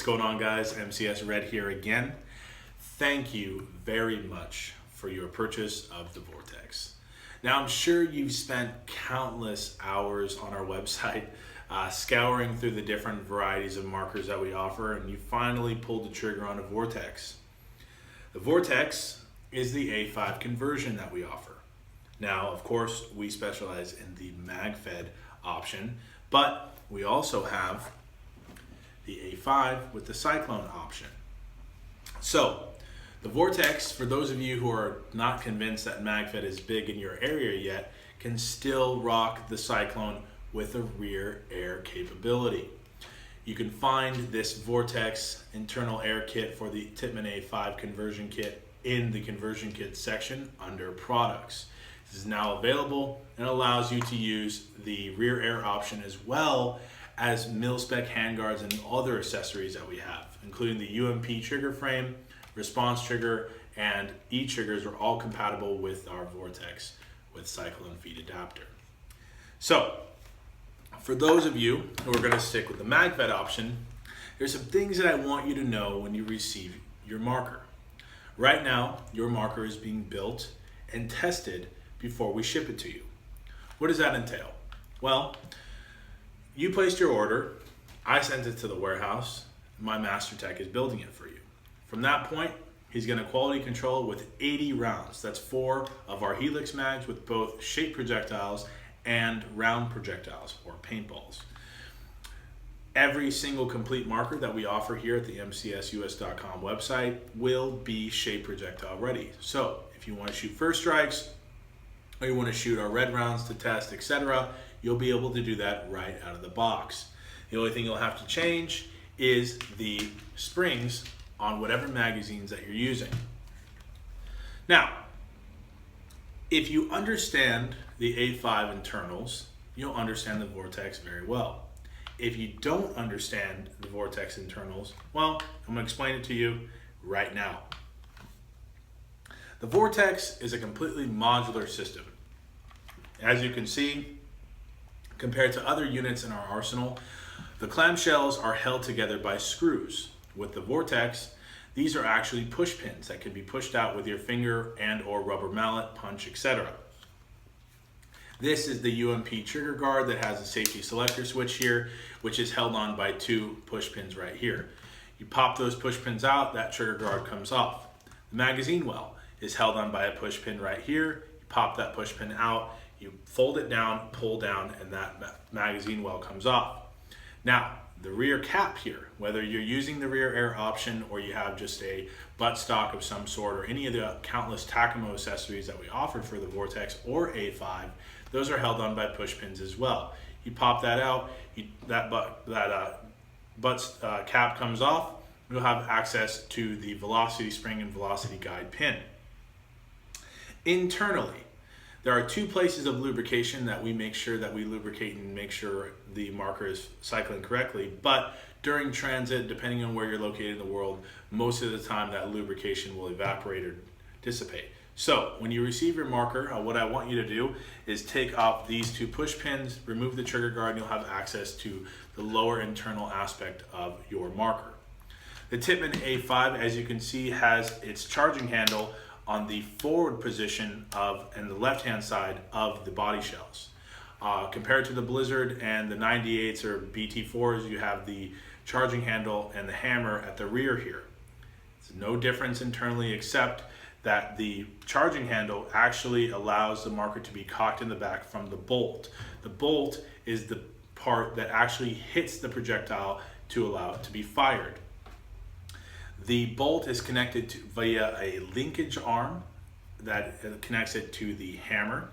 going on, guys? MCS Red here again. Thank you very much for your purchase of the Vortex. Now, I'm sure you've spent countless hours on our website scouring through the different varieties of markers that we offer, and you finally pulled the trigger on a Vortex. The Vortex is the A5 conversion that we offer. Now, of course, we specialize in the mag-fed option, but we also have the A5 with the cyclone option. So, the Vortex, for those of you who are not convinced that mag-fed is big in your area yet, can still rock the cyclone with a rear air capability. You can find this Vortex internal air kit for the Tippmann A5 conversion kit in the conversion kit section under products. This is now available and allows you to use the rear air option as well as mil-spec handguards and other accessories that we have, including the UMP trigger frame, response trigger, and E-triggers are all compatible with our Vortex with cyclone feed adapter. So, for those of you who are going to stick with the mag-fed option, there's some things that I want you to know when you receive your marker. Right now, your marker is being built and tested before we ship it to you. What does that entail? Well, you placed your order, I sent it to the warehouse, my master tech is building it for you. From that point, he's going to quality control it with 80 rounds. That's 4 of our Helix mags with both shape projectiles and round projectiles or paintballs. Every single complete marker that we offer here at the mcsus.com website will be shape projectile ready. So if you want to shoot first strikes, or you want to shoot our red rounds to test, etc., you'll be able to do that right out of the box. The only thing you'll have to change is the springs on whatever magazines that you're using. Now, if you understand the A5 internals, you'll understand the Vortex very well. If you don't understand the Vortex internals, well, I'm going to explain it to you right now. The Vortex is a completely modular system. As you can see, compared to other units in our arsenal, the clamshells are held together by screws. With the Vortex, these are actually push pins that can be pushed out with your finger and or rubber mallet, punch, etc. This is the UMP trigger guard that has a safety selector switch here, which is held on by 2 push pins right here. You pop those push pins out, that trigger guard comes off. The magazine well is held on by a push pin right here. You pop that push pin out, you fold it down, pull down, and that magazine well comes off. Now, the rear cap here, whether you're using the rear air option or you have just a buttstock of some sort or any of the countless Tacamo accessories that we offer for the Vortex or A5, those are held on by push pins as well. You pop that out, that cap comes off, you'll have access to the velocity spring and velocity guide pin. Internally, there are 2 places of lubrication that we make sure that we lubricate and make sure the marker is cycling correctly, but during transit, depending on where you're located in the world, most of the time that lubrication will evaporate or dissipate. So when you receive your marker, what I want you to do is take off these 2 push pins, remove the trigger guard, and you'll have access to the lower internal aspect of your marker. The Tippmann A5, as you can see, has its charging handle on the forward position of and the left-hand side of the body shells. Compared to the Blizzard and the 98s or BT4s, you have the charging handle and the hammer at the rear here. There's no difference internally except that the charging handle actually allows the marker to be cocked in the back from the bolt. The bolt is the part that actually hits the projectile to allow it to be fired. The bolt is connected via a linkage arm that connects it to the hammer,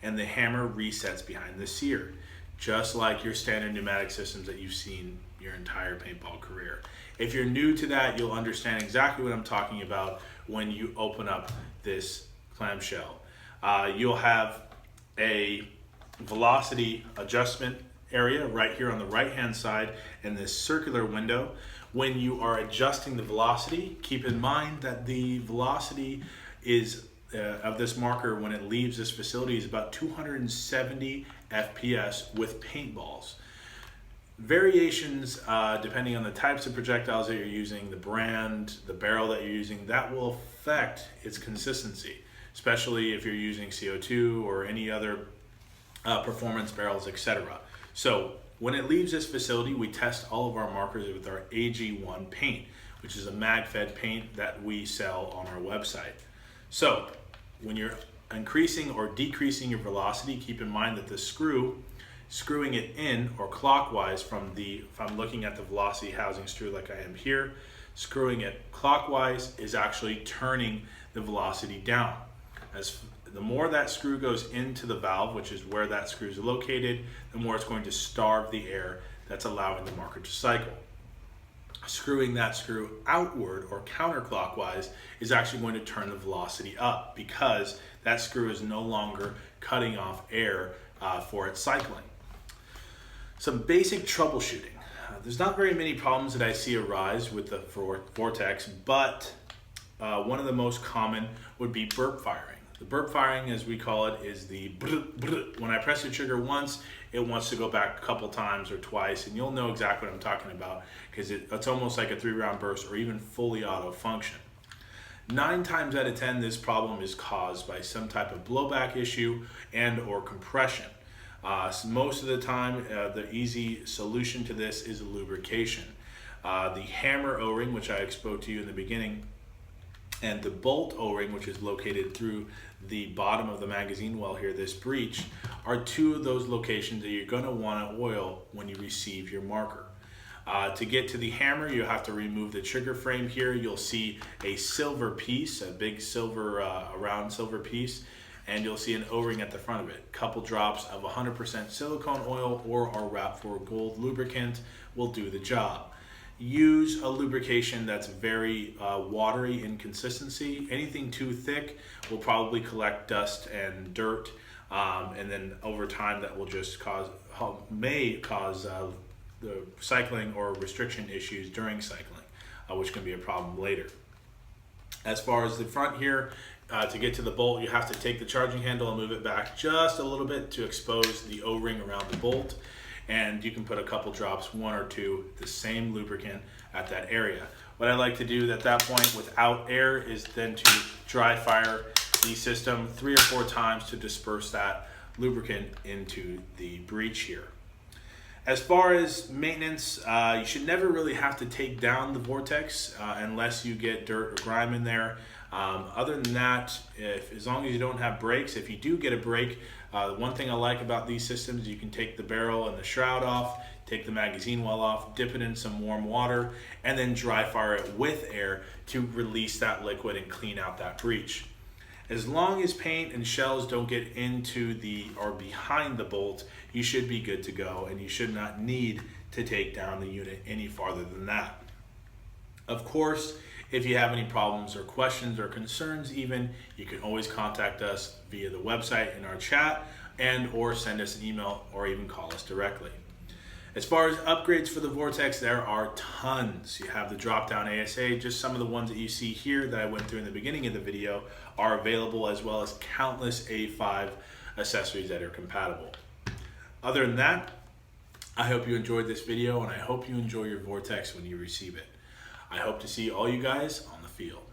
and the hammer resets behind the sear, just like your standard pneumatic systems that you've seen your entire paintball career. If you're new to that, you'll understand exactly what I'm talking about when you open up this clamshell. You'll have a velocity adjustment area right here on the right hand side in this circular window. When you are adjusting the velocity, keep in mind that the velocity is of this marker when it leaves this facility is about 270 FPS with paintballs. Variations, depending on the types of projectiles that you're using, the brand, the barrel that you're using, that will affect its consistency, especially if you're using CO2 or any other performance barrels, etc. So when it leaves this facility, we test all of our markers with our AG1 paint, which is a mag-fed paint that we sell on our website. So when you're increasing or decreasing your velocity, keep in mind that the screwing it in or clockwise from if I'm looking at the velocity housing screw like I am here, screwing it clockwise is actually turning the velocity down. As the more that screw goes into the valve, which is where that screw is located, the more it's going to starve the air that's allowing the marker to cycle. Screwing that screw outward or counterclockwise is actually going to turn the velocity up because that screw is no longer cutting off air for its cycling. Some basic troubleshooting. There's not very many problems that I see arise with the Vortex, but one of the most common would be burp firing. The burp firing, as we call it, is the brr, brr. When I press the trigger once, it wants to go back a couple times or twice, and you'll know exactly what I'm talking about because it's almost like a 3-round burst or even fully auto function. 9 times out of 10, this problem is caused by some type of blowback issue and or compression. So most of the time, the easy solution to this is lubrication. The hammer O-ring, which I spoke to you in the beginning, and the bolt O-ring, which is located through the bottom of the magazine well here, this breech, are 2 of those locations that you're going to want to oil when you receive your marker. To get to the hammer, you have to remove the trigger frame here. You'll see a silver piece, a big silver, round silver piece, and you'll see an O-ring at the front of it. Couple drops of 100% silicone oil or our RAP4 Gold lubricant will do the job. Use a lubrication that's very watery in consistency. Anything too thick will probably collect dust and dirt, and then over time that will just may cause the cycling or restriction issues during cycling, which can be a problem later. As far as the front here, to get to the bolt, you have to take the charging handle and move it back just a little bit to expose the O-ring around the bolt. And you can put a couple drops, 1 or 2, the same lubricant at that area. What I like to do at that point without air is then to dry fire the system 3 or 4 times to disperse that lubricant into the breech here. As far as maintenance, you should never really have to take down the Vortex unless you get dirt or grime in there. Other than that, as long as you don't have brakes, if you do get a brake, one thing I like about these systems, you can take the barrel and the shroud off, take the magazine well off, dip it in some warm water, and then dry fire it with air to release that liquid and clean out that breech. As long as paint and shells don't get into or behind the bolt, you should be good to go, and you should not need to take down the unit any farther than that. Of course, if you have any problems or questions or concerns even, you can always contact us via the website in our chat and or send us an email or even call us directly. As far as upgrades for the Vortex, there are tons. You have the drop-down ASA, just some of the ones that you see here that I went through in the beginning of the video are available, as well as countless A5 accessories that are compatible. Other than that, I hope you enjoyed this video, and I hope you enjoy your Vortex when you receive it. I hope to see all you guys on the field.